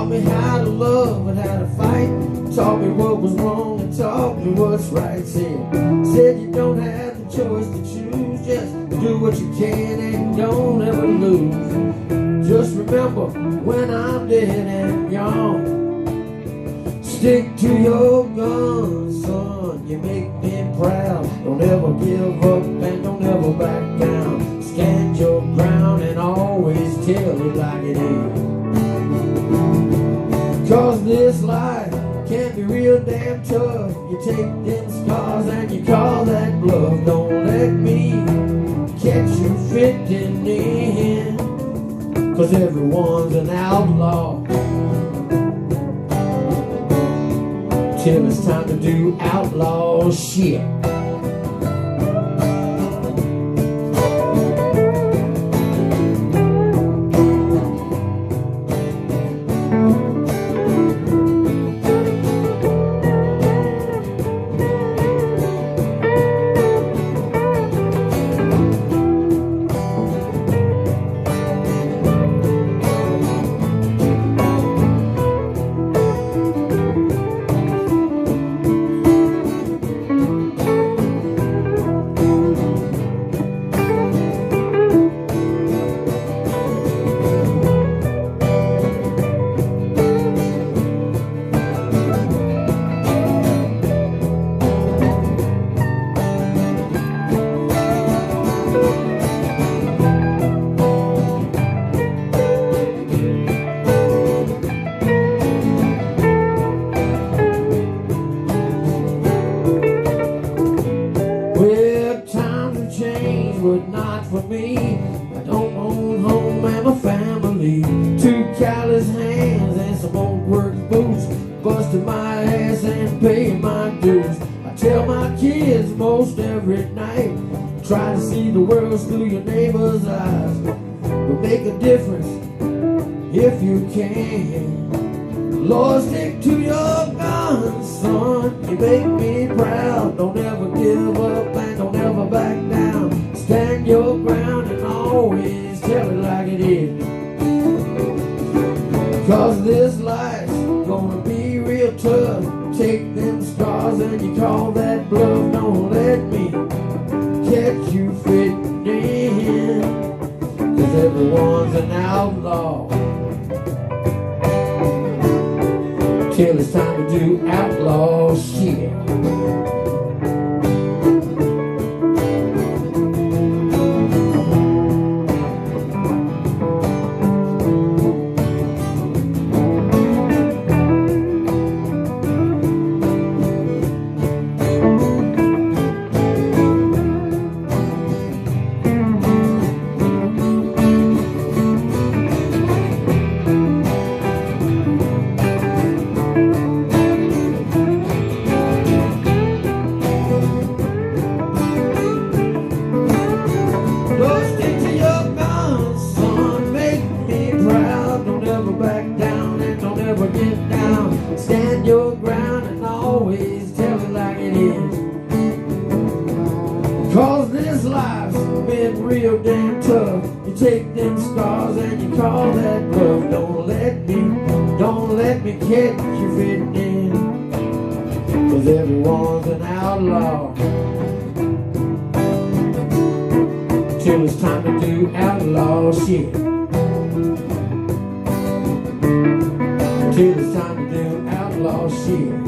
Taught me how to love and how to fight. Taught me what was wrong and taught me what's right. Said you don't have the choice to choose. Just do what you can and don't ever lose. Just remember when I'm dead and gone, stick to your guns, son. You make me proud. Don't ever give up and don't ever back down. Stand your ground and always tell it like it is. 'Cause this life can be real damn tough. You take them scars and you call that bluff. Don't let me catch you fitting in, 'cause everyone's an outlaw till it's time to do outlaw shit. But not for me. I don't own home and my family. 2 callous hands and some old work boots, busting my ass and paying my dues. I tell my kids most every night, try to see the world through your neighbor's eyes, but make a difference if you can. Lord, stick to your guns, son. You make me proud. Don't ever give up and don't ever back down. Stand your ground and always tell it like it is. 'Cause this life's gonna be real tough. Take them scars and you call that bluff. Don't let me catch you fitting in, 'cause everyone's an outlaw till it's time to do outlaw shit. Get down, stand your ground and always tell it like it is. 'Cause this life's been real damn tough. You take them scars and you call that bluff. Don't let me catch you fitting in, 'cause everyone's an outlaw till it's time to do outlaw shit. Till it's time to do outlaw shit.